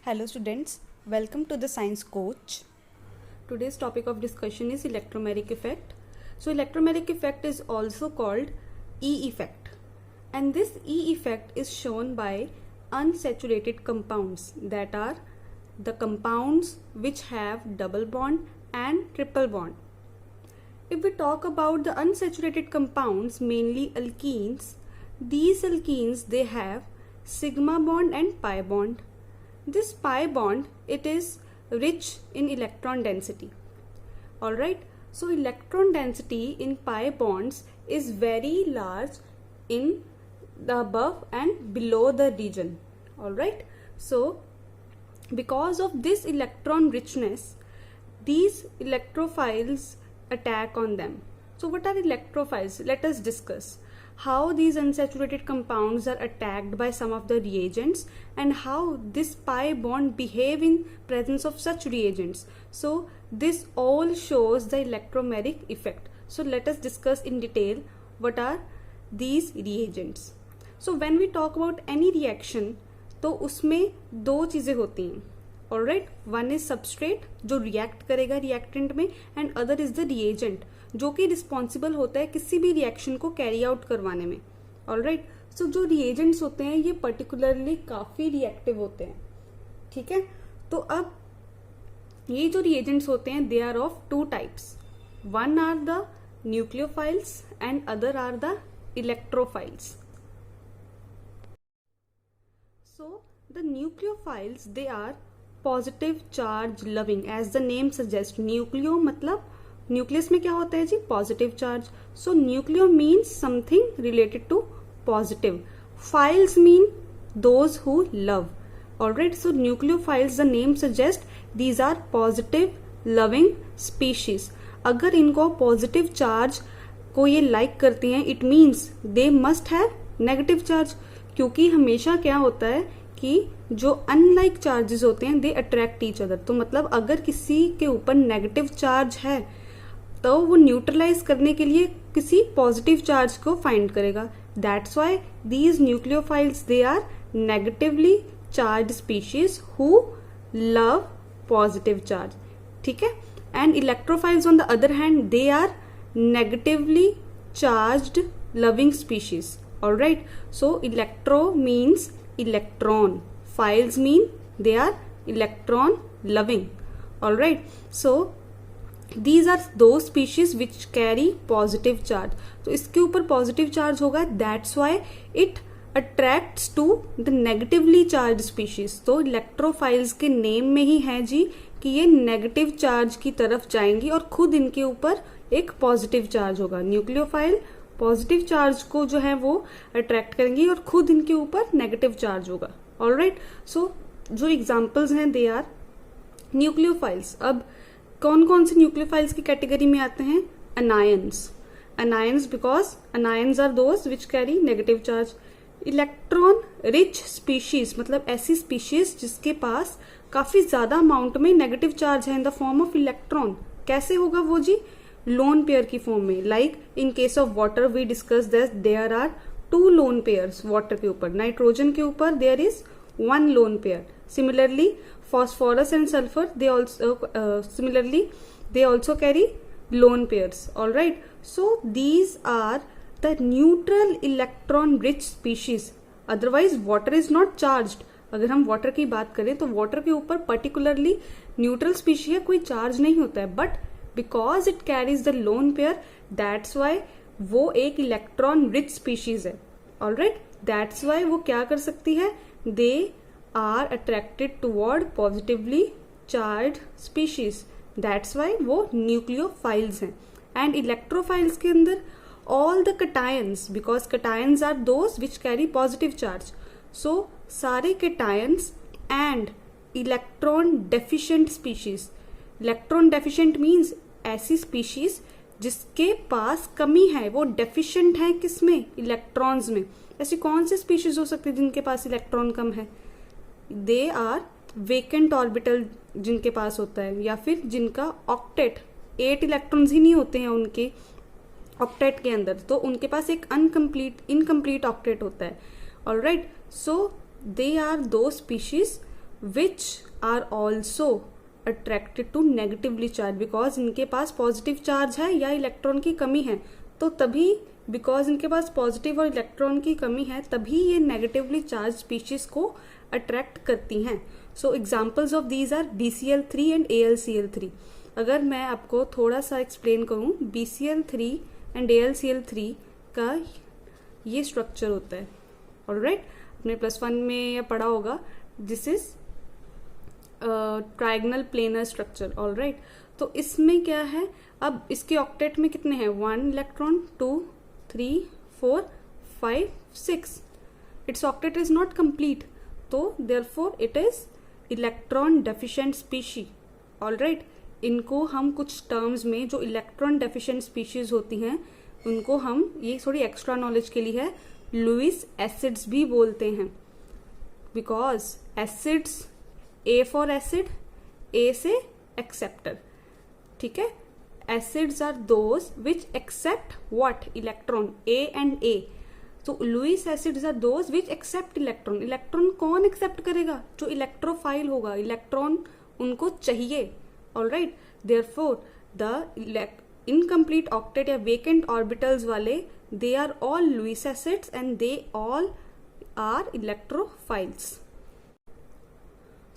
Hello students, welcome to the Science Coach. Today's topic of discussion is electromagnetic effect. So electromagnetic effect is also called E effect, and this E effect is shown by unsaturated compounds, that are the compounds which have double bond and triple bond. If we talk about the unsaturated compounds, mainly alkenes, these alkenes they have sigma bond and pi bond. This pi bond, it is rich in electron density. Alright, so electron density in pi bonds is very large in the above and below the region. Alright, so because of this electron richness, these electrophiles attack on them. So what are electrophiles? Let us discuss how these unsaturated compounds are attacked by some of the reagents and how this pi bond behave in presence of such reagents. So this all shows the electromagnetic effect. So let us discuss in detail what are these reagents. So when we talk about any reaction, तो उसमें दो चीजें होती हैं. Alright, one is substrate जो react करेगा reactant में, and other is the reagent जो कि रिस्पॉन्सिबल होता है किसी भी रिएक्शन को कैरी आउट करवाने में. ऑलराइट, सो जो रिएजेंट्स होते हैं ये पर्टिकुलरली काफी रिएक्टिव होते हैं. ठीक है, तो अब ये जो रिएजेंट्स होते हैं they are of two types. One are the nucleophiles and other are the electrophiles. So the nucleophiles they are positive charge loving, as the name suggest. Nucleo मतलब न्यूक्लियस में क्या होता है जी? Positive charge. So nucleo means something related to positive. Philes mean those who love. Alright, so nucleophiles the name suggest these are positive loving species. अगर इनको positive charge को ये लाइक करती हैं, it means they must have negative charge. क्योंकि हमेशा क्या होता है कि जो अनलाइक चार्जेस होते हैं दे अट्रैक्ट ईच अदर. तो मतलब अगर किसी के ऊपर नेगेटिव चार्ज है तो वो न्यूट्रलाइज करने के लिए किसी पॉजिटिव चार्ज को फाइंड करेगा. That's why these nucleophiles they are negatively charge species who love positive charge. ठीक है, and electrophiles on the other hand they are negatively charged loving species. Alright, so electro means electron, files mean they are electron loving. Alright, so these are those species which carry positive charge. तो इसके ऊपर positive charge होगा, that's why it attracts to the negatively charged species. तो electrophiles के name में ही है जी कि ये नेगेटिव चार्ज की तरफ जाएंगी और खुद इनके ऊपर एक पॉजिटिव चार्ज होगा. न्यूक्लियोफाइल पॉजिटिव चार्ज को जो है वो अट्रैक्ट करेंगी और खुद इनके ऊपर नेगेटिव चार्ज होगा. ऑलराइट, सो जो एग्जांपल्स हैं दे आर न्यूक्लियोफाइल्स. अब कौन कौन से न्यूक्लियोफाइल्स की कैटेगरी में आते हैं? Anions. Anions because anions are those which carry negative charge. Electron rich species मतलब ऐसी स्पीशीज जिसके पास काफी ज्यादा अमाउंट में नेगेटिव चार्ज है in the form of electron. कैसे होगा वो जी? लोन पेयर की फॉर्म में. Like in case of water we discuss that there are two lone pairs. Water के ऊपर, नाइट्रोजन के ऊपर there is one lone pair. Similarly phosphorus and sulfur they also carry lone pairs. All right, so these are the neutral electron rich species. Otherwise water is not charged. अगर हम water की बात करें तो water के ऊपर particularly neutral species है, कोई चार्ज नहीं होता है, but because it carries the lone pair that's why वो एक इलेक्ट्रॉन रिच स्पीशीज है. ऑलराइट, दैट्स वाई वो क्या कर सकती है? They are attracted toward positively charged species. That's why वो न्यूक्लियोफाइल्स हैं. एंड इलेक्ट्रोफाइल्स के अंदर all the cations, because cations are those which carry positive charge. So सारे cations and electron deficient species. Electron deficient means ऐसी species जिसके पास कमी है, वो डेफिशिएंट है किसमें? इलेक्ट्रॉन्स में. ऐसी कौन सी स्पीशीज हो सकती है जिनके पास इलेक्ट्रॉन कम है? दे आर वेकेंट ऑर्बिटल जिनके पास होता है, या फिर जिनका ऑक्टेट 8 इलेक्ट्रॉन्स ही नहीं होते हैं उनके ऑक्टेट के अंदर, तो उनके पास एक इनकम्प्लीट ऑक्टेट होता है. Alright, so they are those species which are also attracted to negatively charge, because इनके पास पॉजिटिव चार्ज है या इलेक्ट्रॉन की कमी है, तो तभी बिकॉज इनके पास पॉजिटिव और इलेक्ट्रॉन की कमी है तभी ये नेगेटिवली चार्ज स्पीशीज को अट्रैक्ट करती हैं. So examples of these are BCl3 and AlCl3. अगर मैं आपको थोड़ा सा एक्सप्लेन करूं, BCl3 एंड AlCl3 का ये स्ट्रक्चर होता है. ऑलराइट, आपने +1 में या पढ़ा होगा. This is trigonal planar structure. Alright, तो इसमें क्या है, अब इसके ऑक्टेट में कितने हैं, 1 electron, 2, 3, 4, 5, 6. Its octet is not complete, तो therefore it is electron deficient species. Alright, इनको हम कुछ टर्म्स में जो इलेक्ट्रॉन डेफिशिएंट स्पीशीज होती हैं उनको हम, ये थोड़ी एक्स्ट्रा नॉलेज के लिए है, लुईस एसिड्स भी बोलते हैं. Because acids, A for acid, A से एक्सेप्टर. ठीक है, acids are those which accept what, electron, A and A. तो Lewis acids are those which accept electron. Electron कौन एक्सेप्ट करेगा, जो इलेक्ट्रोफाइल होगा, इलेक्ट्रॉन उनको चाहिए. Alright, therefore the incomplete octet या वेकेंट ऑर्बिटल्स वाले, they are all Lewis acids and they all are electrophiles.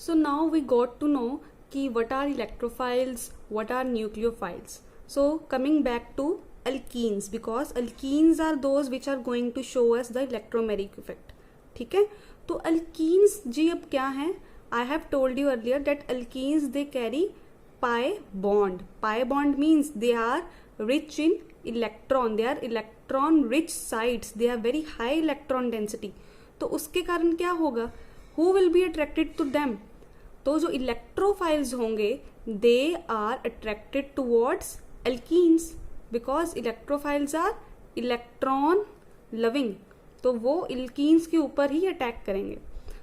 So now we got to know कि what are electrophiles, what are nucleophiles. So coming back to alkenes, because alkenes are those which are going to show us the electromeric effect. ठीक है, तो alkenes जी अब क्या हैं, I have told you earlier that alkenes they carry pi bond. Pi bond means they are rich in electron, they are electron rich sites, they are very high electron density. तो उसके कारण क्या होगा, who will be attracted to them? तो जो electrophiles होंगे they are attracted towards alkenes, because electrophiles are electron loving, तो वो एल्कीन्स के ऊपर ही अटैक करेंगे.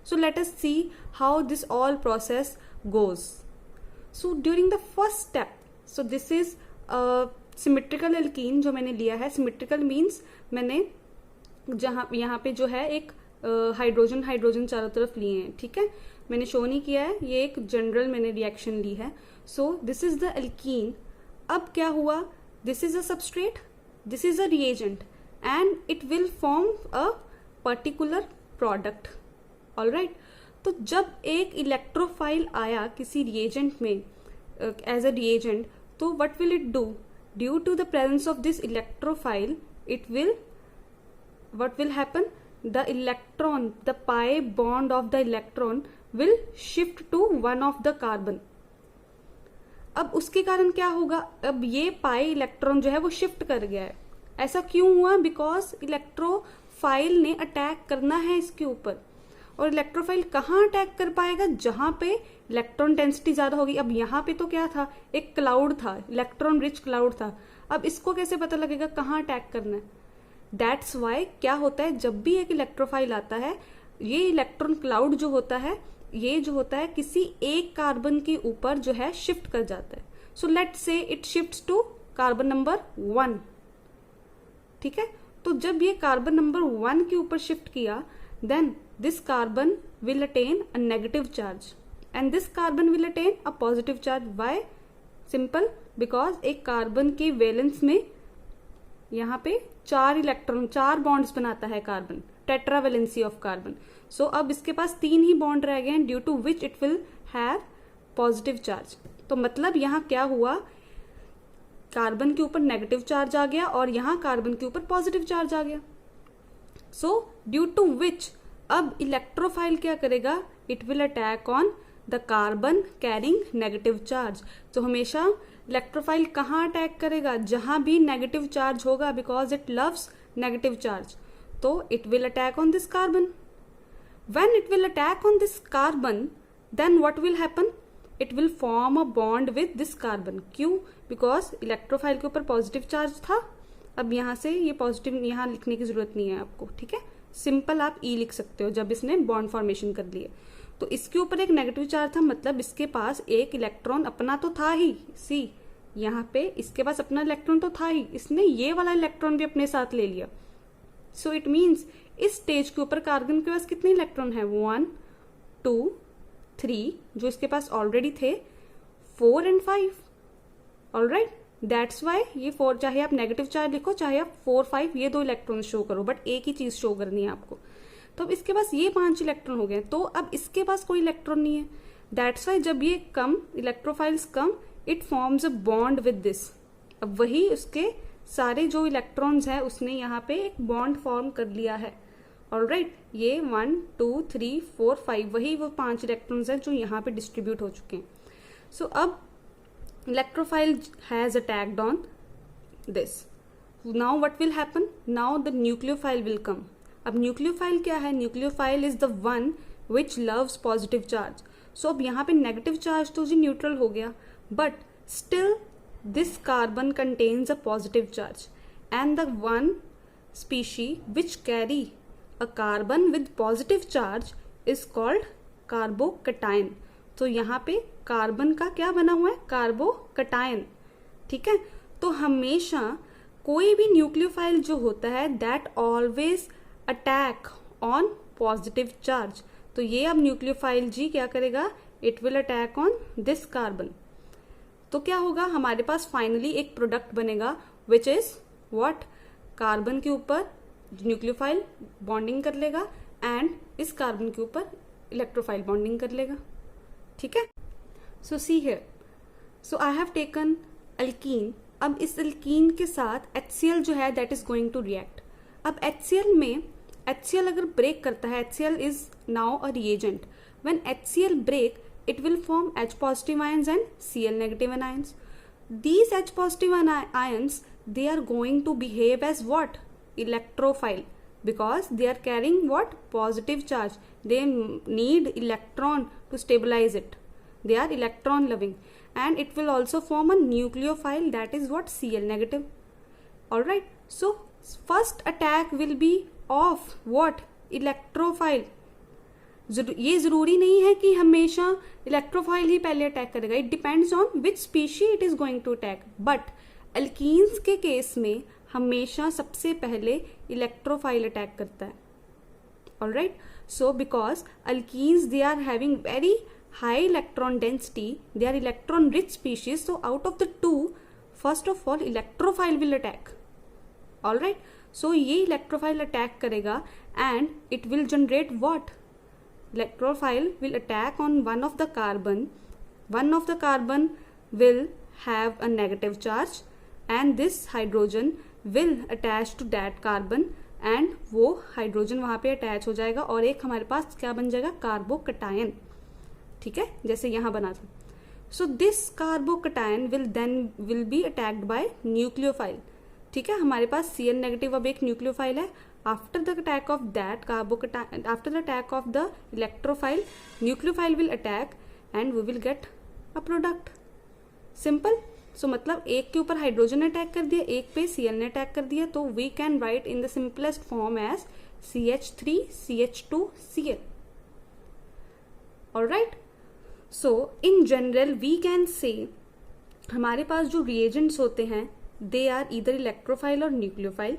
So let us see how this all process goes. So during the first step, so this is symmetrical alkene जो मैंने लिया है. सिमेट्रिकल मीन्स मैंने जहाँ यहाँ पे जो है एक हाइड्रोजन हाइड्रोजन चारों तरफ लिए हैं. ठीक है, मैंने शो नहीं किया है, ये एक जनरल मैंने रिएक्शन ली है. So this is the alkene. अब क्या हुआ, this is a substrate, this is a reagent and it will form a particular product. Alright, तो जब एक इलेक्ट्रोफाइल आया किसी रिएजेंट में एज अ रिएजेंट, तो what will it do, due to the presence of this electrophile it will, what will happen, the electron, the pi bond of the electron will shift to one of the carbon. अब उसके कारण क्या होगा, अब ये pi electron जो है वो शिफ्ट कर गया है. ऐसा क्यों हुआ, बिकॉज इलेक्ट्रोफाइल ने अटैक करना है इसके ऊपर. और इलेक्ट्रोफाइल कहाँ अटैक कर पाएगा, जहां पे इलेक्ट्रॉन डेंसिटी ज्यादा होगी. अब यहाँ पे तो क्या था, एक क्लाउड था, इलेक्ट्रॉन रिच क्लाउड था. अब इसको कैसे पता लगेगा कहाँ अटैक करना है. दैट्स वाई क्या होता है, जब भी एक इलेक्ट्रोफाइल आता है, ये इलेक्ट्रॉन क्लाउड जो होता है, ये जो होता है किसी एक कार्बन के ऊपर जो है शिफ्ट कर जाता है. So let's say it shifts to carbon number 1. ठीक है, तो जब ये कार्बन नंबर 1 के ऊपर शिफ्ट किया, then this carbon will attain a negative charge and this carbon will attain a positive charge. Why, simple, because एक कार्बन के वैलेंस में यहाँ पे 4 इलेक्ट्रॉन, 4 बॉन्ड्स बनाता है carbon, tetravalency of carbon. So अब इसके पास 3 ही बॉन्ड रह गए हैं, due to which it will have positive charge. तो मतलब यहाँ क्या हुआ, कार्बन के ऊपर नेगेटिव चार्ज आ गया और यहाँ कार्बन के ऊपर पॉजिटिव चार्ज आ गया. सो ड्यू टू विच अब इलेक्ट्रोफाइल क्या करेगा, it will attack on the carbon carrying negative charge. तो हमेशा इलेक्ट्रोफाइल कहाँ अटैक करेगा, जहां भी नेगेटिव चार्ज होगा, because it loves negative charge. तो it will attack on this carbon. When it will attack on this carbon, then what will happen, it will form a bond with this carbon. क्यों, because electrophile के ऊपर positive charge था. अब यहाँ से ये positive यहाँ लिखने की जरूरत नहीं है आपको. ठीक है, सिंपल आप ई लिख सकते हो जब इसने बॉन्ड फॉर्मेशन कर लिए. तो इसके ऊपर एक नेगेटिव चार्ज था, मतलब इसके पास एक इलेक्ट्रॉन अपना तो था ही. सी, यहाँ पे इसके पास अपना इलेक्ट्रॉन तो था ही, इसने ये वाला इलेक्ट्रॉन भी अपने साथ ले लिया. सो इट मीन्स इस स्टेज के ऊपर कार्बन के पास कितने इलेक्ट्रॉन है, 1, 2, 3 जो इसके पास ऑलरेडी थे, 4 and 5. ऑलराइट, दैट्स वाई ये 4, चाहे आप नेगेटिव चार्ज लिखो चाहे आप 4, 5 ये 2 इलेक्ट्रॉन शो करो, बट एक ही चीज शो करनी है आपको। तो अब इसके पास ये 5 इलेक्ट्रॉन हो गए, तो अब इसके पास कोई इलेक्ट्रॉन नहीं है। दैट्स वाई जब ये come electrophiles come, it forms a bond with this. अब वही उसके सारे जो इलेक्ट्रॉन्स हैं उसने यहाँ पे एक बॉन्ड फॉर्म कर लिया है। ऑलराइट, ये 1, 2, 3, 4, 5 वही वो 5 इलेक्ट्रॉन्स हैं जो यहाँ पे डिस्ट्रीब्यूट हो चुके हैं। सो अब electrophile has attacked on this. Now what will happen? Now the nucleophile will come. अब nucleophile क्या है? Nucleophile is the one which loves positive charge. So अब यहाँ पे negative charge तो जी neutral हो गया, but still this carbon contains a positive charge, and the one species which carry a carbon with positive charge is called carbocation. तो यहाँ पे carbon का क्या बना हुआ है? कार्बोकटायन। ठीक है, तो हमेशा कोई भी न्यूक्लियोफाइल जो होता है that always attack on positive charge. तो ये अब न्यूक्लियोफाइल जी क्या करेगा? It will attack on this carbon. तो क्या होगा? हमारे पास फाइनली एक प्रोडक्ट बनेगा विच इज व्हाट? कार्बन के ऊपर न्यूक्लियोफाइल बॉन्डिंग कर लेगा एंड इस कार्बन के ऊपर इलेक्ट्रोफाइल बॉन्डिंग कर लेगा। ठीक है, so see here, so I have taken alkene. अब इस अल्कीन के साथ HCl जो है that is going to react. अब HCl में HCl अगर ब्रेक करता है, HCl is now a reagent. When HCl break it will form H positive ions and Cl negative ions. These H positive ions, they are going to behave as what? Electrophile, because they are carrying what? Positive charge. They need electron to stabilize it. They are electron loving, and it will also form a nucleophile, that is what? Cl negative. Alright, so first attack will be of what? Electrophile. ये जरूरी नहीं है कि हमेशा electrophile ही पहले attack करेगा, it depends on which species it is going to attack. But alkenes के case में हमेशा सबसे पहले इलेक्ट्रोफाइल अटैक करता है। Alright, so because alkenes they are having very high electron density, they are electron rich species, so out of the two first of all electrophile will attack. Alright, so ये electrophile attack करेगा and it will generate what? Electrophile will attack on one of the carbon. One of the carbon will have a negative charge and this hydrogen will attach to that carbon and वो hydrogen वहाँ पे attach हो जाएगा और एक हमारे पास क्या बन जाएगा? कार्बोकटायन। ठीक है, जैसे यहाँ बना था। So this carbocation will be attacked by nucleophile. ठीक है, हमारे पास Cl नेगेटिव अब एक न्यूक्लियोफाइल है। After the attack of that carbocation, after the attack of the electrophile, nucleophile will attack and we will get a product. Simple. So मतलब एक के ऊपर हाइड्रोजन ने अटैक कर दिया, एक पे Cl ने अटैक कर दिया, तो we can write in the simplest form as CH3 CH2 Cl. Alright. So in general we can say हमारे पास जो reagents होते हैं they are either electrophile or nucleophile.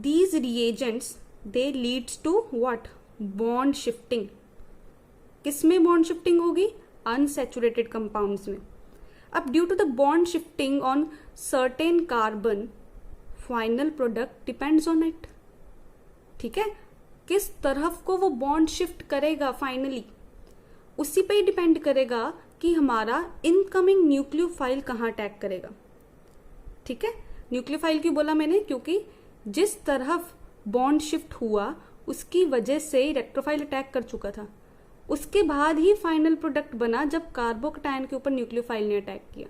These reagents they leads to what? Bond shifting. किसमें bond shifting होगी? Unsaturated compounds में। अब due to the bond shifting on certain carbon, final product depends on it. ठीक है, किस तरफ को वो bond shift करेगा फाइनली, उसी पे ही डिपेंड करेगा कि हमारा इनकमिंग न्यूक्लियोफाइल कहाँ अटैक करेगा। ठीक है, न्यूक्लियोफाइल क्यों बोला मैंने? क्योंकि जिस तरफ बॉन्ड शिफ्ट हुआ उसकी वजह से इलेक्ट्रोफाइल अटैक कर चुका था, उसके बाद ही फाइनल प्रोडक्ट बना जब कार्बोकटायन के ऊपर न्यूक्लियोफाइल ने अटैक किया।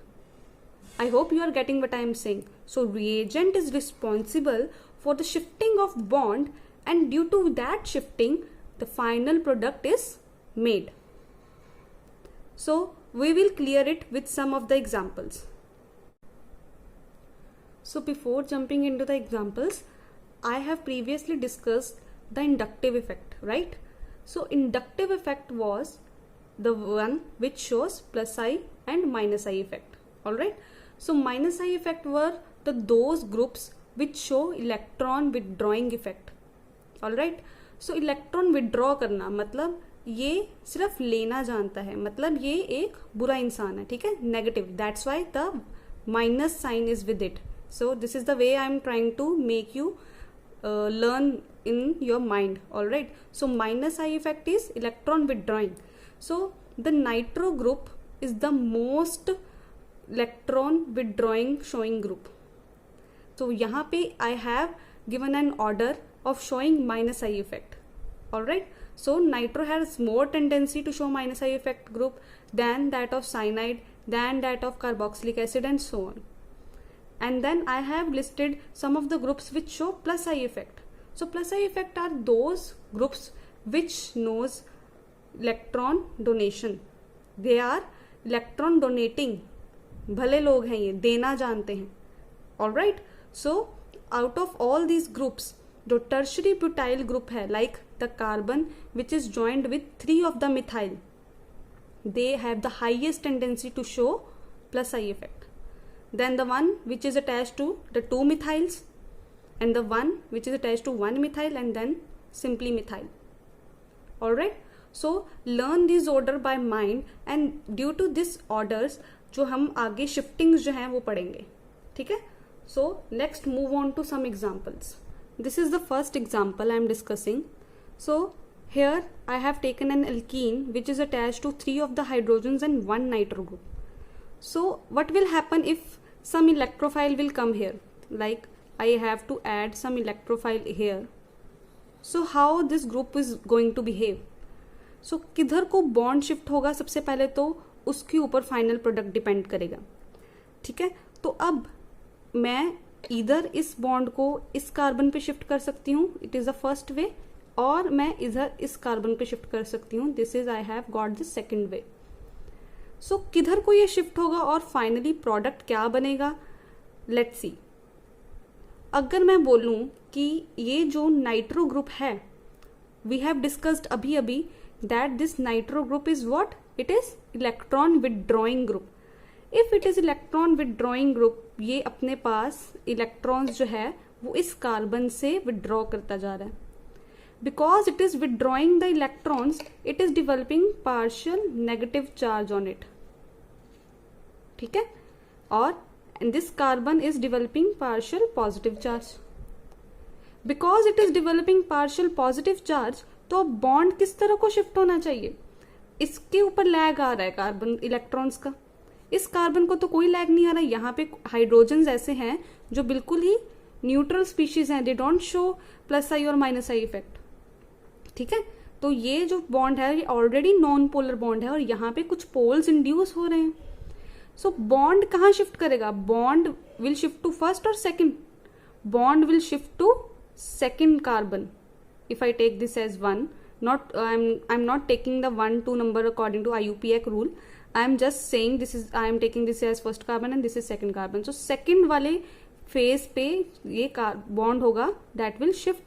I hope you are getting what I am saying. So reagent is responsible for the shifting of bond and due to that shifting the final product is made. So we will clear it with some of the examples. So before jumping into the examples, I have previously discussed the inductive effect, right? So inductive effect was the one which shows plus I and minus I effect. Alright. So minus I effect were those groups which show electron withdrawing effect. Alright. So electron withdraw करना मतलब ये सिर्फ लेना जानता है, मतलब ये एक बुरा इंसान है, ठीक है, negative, that's why the minus sign is with it. So this is the way I am trying to make you learn in your mind. All right, so minus I effect is electron withdrawing. So the nitro group is the most electron withdrawing showing group. So यहाँ पे I have given an order of showing minus I effect. All right, so nitro has more tendency to show minus I effect group than that of cyanide, than that of carboxylic acid, and so on. And then I have listed some of the groups which show plus I effect. So plus I effect are those groups which knows electron donation. They are electron donating. भले लोग हैं ये, देना जानते हैं. Alright, so out of all these groups, जो tertiary butyl group है, like the carbon which is joined with 3 of the methyl, they have the highest tendency to show plus I effect. Then the one which is attached to the 2 methyls, and the one which is attached to 1 methyl, and then simply methyl. Alright, so learn this order by mind, and due to this orders जो हम आगे shiftings जो हैं वो पढ़ेंगे, ठीक है. So next move on to some examples. This is the first example I am discussing. So here I have taken an alkene which is attached to 3 of the hydrogens and 1 nitro group. So what will happen if some electrophile will come here? Like I have to add some electrophile here. So how this group is going to behave? So किधर को bond shift होगा सबसे पहले, तो उसके ऊपर final product depend करेगा, ठीक है. तो अब मैं इधर इस बॉन्ड को इस कार्बन पे शिफ्ट कर सकती हूँ, it is the first way, और मैं इधर इस कार्बन पे शिफ्ट कर सकती हूँ, this is I have got the second way. So किधर को ये शिफ्ट होगा और फाइनली प्रोडक्ट क्या बनेगा, लेट्स सी. अगर मैं बोलूं कि ये जो नाइट्रो ग्रुप है, वी हैव डिस्कस्ड अभी अभी that this nitro group is what, it is electron withdrawing group. If it is electron withdrawing group, ये अपने पास इलेक्ट्रॉन्स जो है वो इस कार्बन से विदड्रॉ करता जा रहा है. Because it is withdrawing the electrons, it is developing partial negative charge on it, ठीक है, और this carbon is developing partial positive charge. Because it is developing partial positive charge, तो बॉन्ड किस तरह को शिफ्ट होना चाहिए, इसके ऊपर लैग आ रहा है कार्बन इलेक्ट्रॉन्स का. इस कार्बन को तो कोई लैग नहीं आ रहा है. यहाँ पे हाइड्रोजन ऐसे हैं जो बिल्कुल ही न्यूट्रल स्पीशीज हैं, दे डोंट शो प्लस आई और माइनस आई इफेक्ट, ठीक है. तो ये जो बॉन्ड है ये ऑलरेडी नॉन पोलर बॉन्ड है और यहाँ पे कुछ पोल्स इंड्यूस हो रहे हैं. सो बॉन्ड कहाँ शिफ्ट करेगा, bond will shift to first और second, bond will shift to second carbon. If I take this as 1, not I'm not taking the 1 2 number according to IUPAC rule, I am just saying this is, I am taking this as first carbon and this is second carbon. So second वाले phase पे ये bond होगा, that will shift.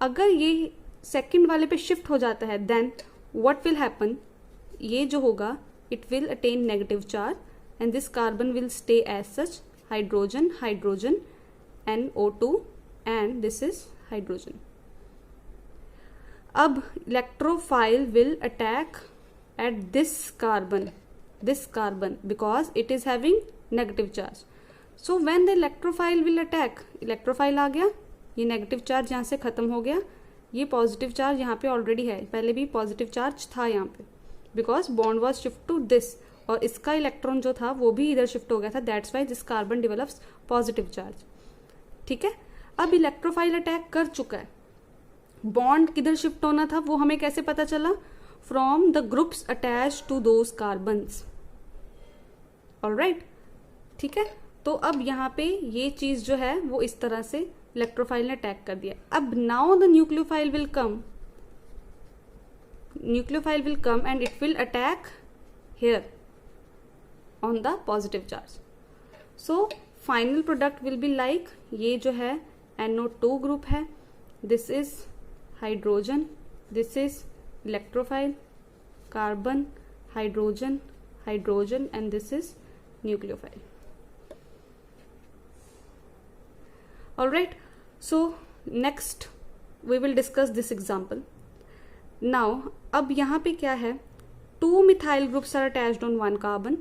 अगर ये second वाले पे shift हो जाता है, then what will happen, ये जो होगा it will attain negative charge and this carbon will stay as such, hydrogen hydrogen NO2 and this is hydrogen. अब electrophile will attack at this carbon because it is having negative charge. So when the electrophile will attack, electrophile आ गया, ये negative charge यहाँ से खत्म हो गया, ये positive charge यहाँ पे ऑलरेडी है, पहले भी पॉजिटिव चार्ज था यहाँ पे, because bond was shift to this, और इसका इलेक्ट्रॉन जो था वो भी इधर शिफ्ट हो गया था, that's why this carbon develops positive charge, ठीक है. अब इलेक्ट्रोफाइल अटैक कर चुका है, बॉन्ड किधर शिफ्ट होना था वो हमें कैसे पता चला, from the groups attach to those carbons. Alright, ठीक है. तो अब यहाँ पे ये चीज जो है वो इस तरह से इलेक्ट्रोफाइल ने अटैक कर दिया. अब now the nucleophile will come and it will attack here on the positive charge. So final product will be like, ये जो है NO2 group है, this is hydrogen, this is electrophile, carbon, hydrogen, hydrogen, and this is nucleophile. Alright, so next we will discuss this example. Now अब यहाँ पे क्या है, 2 methyl groups are attached on 1 carbon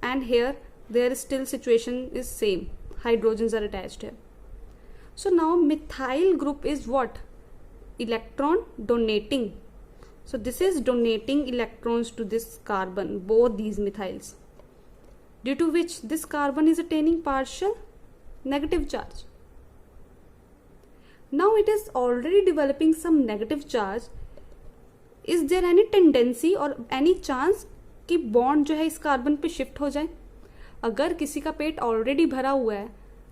and here there is still situation is same, hydrogens are attached here. So now methyl group is what? Electron donating. So this is donating electrons to this carbon, both these methyls, due to which this carbon is attaining partial negative charge. Now it is already developing some negative charge. Is there any tendency or any chance कि bond जो है इस carbon पे shift हो जाए? अगर किसी का पेट ऑलरेडी भरा हुआ है,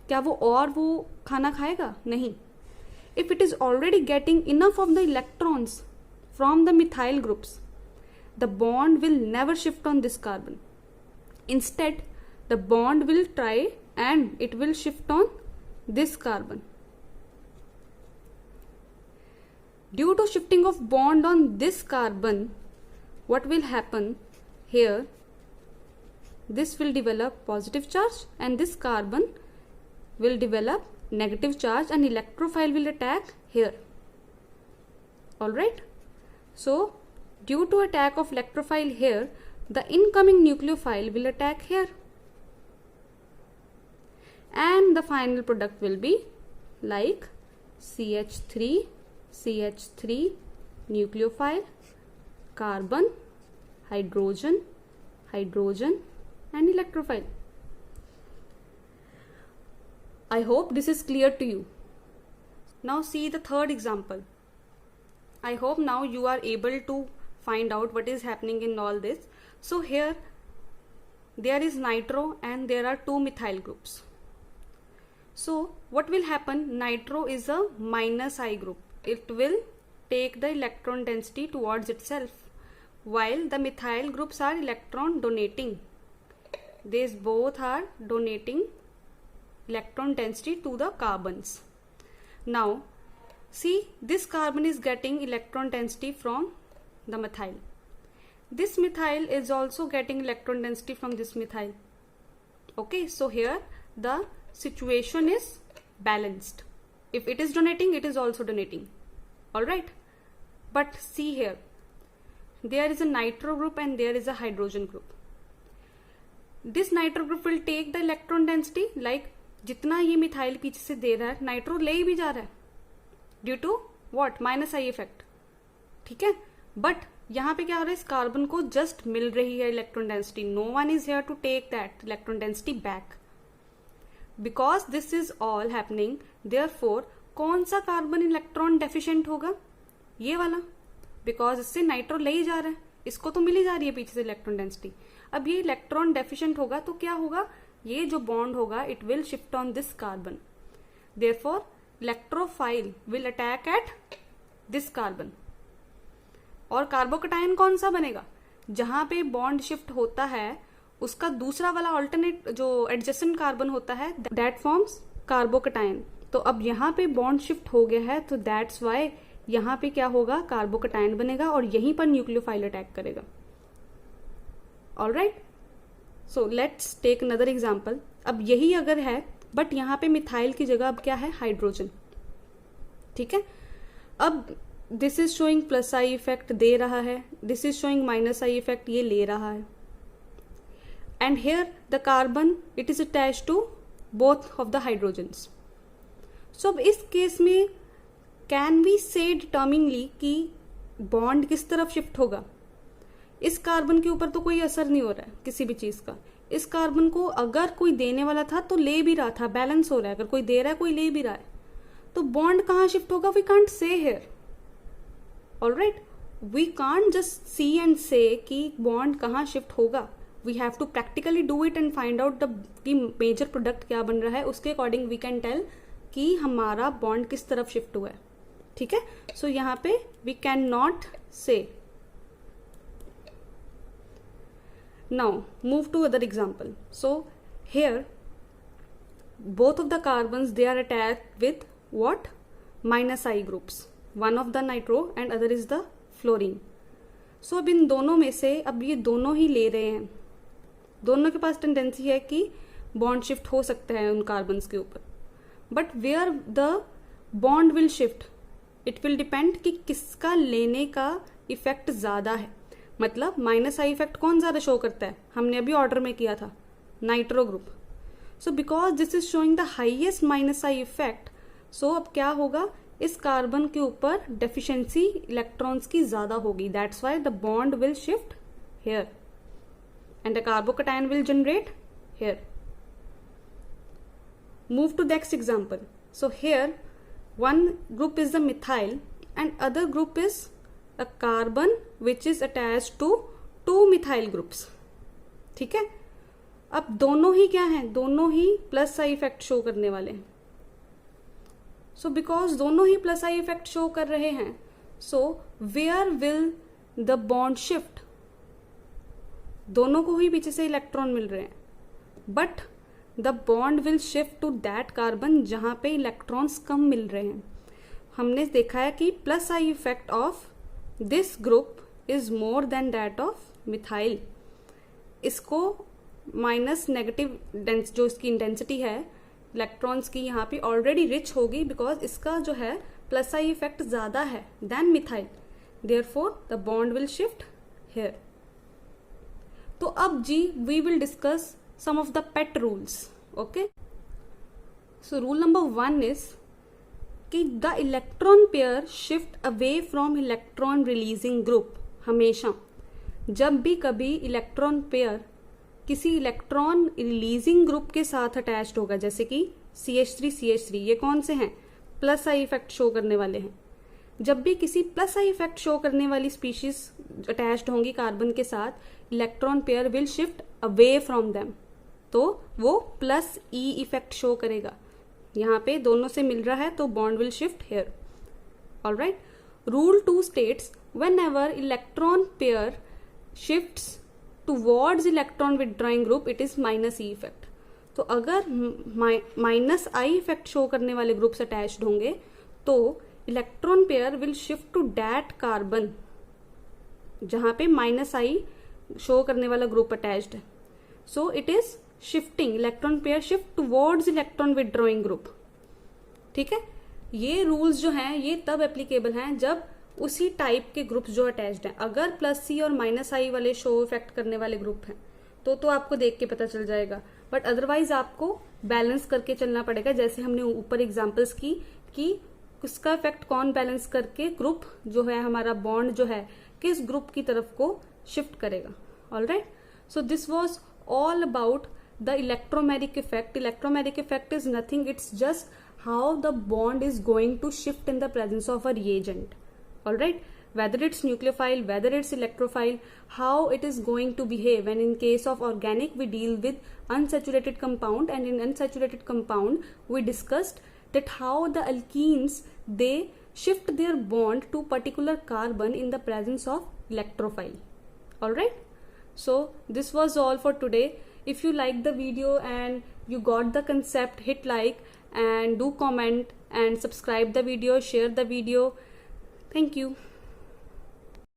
क्या वो खाना खाएगा? नहीं. If it is already getting enough of the electrons from the methyl groups, the bond will never shift on this carbon. Instead, the bond will try and it will shift on this carbon. Due to shifting of bond on this carbon, what will happen here? This will develop positive charge and this carbon will develop negative charge and electrophile will attack here. Alright. So, due to attack of electrophile here, the incoming nucleophile will attack here. And the final product will be like CH3, CH3, nucleophile, carbon, hydrogen, hydrogen and electrophile. I hope this is clear to you. Now see the third example. I hope now you are able to find out what is happening in all this. So here there is nitro and there are 2 methyl groups. So what will happen? Nitro is a minus I group. It will take the electron density towards itself, while the methyl groups are electron donating. These both are donating electron density to the carbons. Now see, this carbon is getting electron density from the methyl. This methyl is also getting electron density from this methyl. Okay, so here the situation is balanced. If it is donating, it is also donating. Alright, but see here, there is a nitro group and there is a hydrogen group. This nitro group will take the electron density, like जितना ये methyl पीछे से दे रहा है, nitro ले ही भी जा रहा है due to what? Minus I effect. ठीक है, बट यहाँ पे क्या हो रहा है, इस कार्बन को जस्ट मिल रही है electron density. No one is here to take that electron density back. Because this is all happening, therefore कौन सा कार्बन इलेक्ट्रॉन डेफिशिएंट होगा? ये वाला, बिकॉज इससे नाइट्रो ले ही जा रहा है, इसको तो मिल ही जा रही है पीछे से इलेक्ट्रॉन डेंसिटी. अब ये इलेक्ट्रॉन डेफिशिएंट होगा तो क्या होगा? ये जो बॉन्ड होगा it will shift on this carbon. Therefore electrophile will attack at this carbon. और कार्बोकटायन कौन सा बनेगा? जहां पे बॉन्ड शिफ्ट होता है उसका दूसरा वाला ऑल्टरनेट जो एडजेसेंट कार्बन होता है, दैट फॉर्म्स कार्बोकटायन. तो अब यहाँ पे बॉन्ड शिफ्ट हो गया है, तो दैट्स वाई यहाँ पे क्या होगा? कार्बोकटायन बनेगा और यहीं पर न्यूक्लियोफाइल अटैक करेगा. Alright, so let's take another example. अब यही अगर है, बट यहाँ पे मिथाइल की जगह अब क्या है? हाइड्रोजन. ठीक है, अब this is showing plus I effect दे रहा है, this is showing minus I effect ये ले रहा है. And here the carbon it is attached to both of the hydrogens. So अब इस केस में कैन वी से डिटर्मिंगली कि बॉन्ड किस तरफ शिफ्ट होगा? इस कार्बन के ऊपर तो कोई असर नहीं हो रहा है किसी भी चीज का. इस कार्बन को अगर कोई देने वाला था तो ले भी रहा था, बैलेंस हो रहा है. अगर कोई दे रहा है कोई ले भी रहा है, तो बॉन्ड कहाँ शिफ्ट होगा? We can't say here. Alright, we can't just see and say कि बॉन्ड कहाँ शिफ्ट होगा. We have to practically do it and find out the major product क्या बन रहा है. उसके अकॉर्डिंग वी कैन टेल कि हमारा बॉन्ड किस तरफ शिफ्ट हुआ है. ठीक है, सो यहाँ पे वी कैन नॉट से. Now move to other example. So here both of the carbons they are attached with what? Minus I groups. One of the nitro and other is the fluorine. So अब इन दोनों में से अब ये दोनों ही ले रहे हैं. दोनों के पास टेंडेंसी है कि बॉन्ड शिफ्ट हो सकता है उन कार्बन्स के ऊपर. But where the bond will shift, it will depend कि किसका लेने का इफेक्ट ज्यादा है। मतलब माइनस आई इफेक्ट कौन ज्यादा शो करता है, हमने अभी ऑर्डर में किया था, nitro group. So because this is showing the highest minus I effect, so अब क्या होगा, इस कार्बन के ऊपर डेफिशिएंसी इलेक्ट्रॉन्स की ज्यादा होगी, that's why the bond will shift here and the carbocation will generate here. Move to next example. So here one group is the methyl and other group is a carbon which is attached to two methyl groups. ठीक है, अब दोनों ही क्या हैं, दोनों ही plus I effect show करने वाले हैं। सो बिकॉज दोनों ही प्लस आई इफेक्ट शो कर रहे हैं, so where will the bond shift, दोनों को ही पीछे से इलेक्ट्रॉन मिल रहे हैं, but the bond will shift to that carbon जहां पे इलेक्ट्रॉन्स कम मिल रहे हैं। हमने देखा है कि plus I effect of this group is more than that of methyl. इसको माइनस नेगेटिव जो इसकी इंटेंसिटी है इलेक्ट्रॉन्स की यहाँ पे ऑलरेडी रिच होगी, बिकॉज इसका जो है प्लस आई इफेक्ट ज्यादा है than methyl, therefore the bond will shift here. तो अब जी we will discuss some of the pet rules. Okay, so rule number 1 is कि the electron pair shift away from electron releasing group। हमेशा जब भी कभी इलेक्ट्रॉन पेयर किसी electron releasing group के साथ अटैच्ड होगा, जैसे कि CH3 ये कौन से हैं, प्लस आई इफेक्ट शो करने वाले हैं। जब भी किसी प्लस आई इफेक्ट शो करने वाली स्पीशीज अटैच्ड होंगी कार्बन के साथ, electron pair will shift away from them, तो वो प्लस ई इफेक्ट शो करेगा। यहाँ पे दोनों से मिल रहा है तो bond will shift here. Alright, rule 2 states when ever electron pair shifts towards electron withdrawing group it is minus E effect. तो अगर माइनस आई इफेक्ट शो करने वाले ग्रुप्स अटैच्ड होंगे तो electron pair will shift to that carbon जहां पे minus I show करने वाला ग्रुप अटैच्ड है। So it is shifting, electron pair shift towards electron withdrawing group. ठीक है, ये रूल्स जो हैं ये तब एप्लीकेबल हैं जब उसी टाइप के ग्रुप्स जो अटैच्ड हैं, अगर प्लस सी और माइनस आई वाले शो इफेक्ट करने वाले ग्रुप हैं तो आपको देख के पता चल जाएगा, बट अदरवाइज आपको बैलेंस करके चलना पड़ेगा, जैसे हमने ऊपर एग्जांपल्स की कि किसका इफेक्ट कौन बैलेंस करके ग्रुप जो है हमारा बॉन्ड जो है किस ग्रुप की तरफ को शिफ्ट करेगा। Alright, so this was all about the electromagnetic effect. Electromagnetic effect is nothing, it's just how the bond is going to shift in the presence of a reagent. All right, whether it's nucleophile, whether it's electrophile, how it is going to behave. And in case of organic we deal with unsaturated compound, and in unsaturated compound we discussed that how the alkenes they shift their bond to particular carbon in the presence of electrophile. All right, so this was all for today. If you like the video and you got the concept, hit like and do comment and subscribe the video, share the video. Thank you.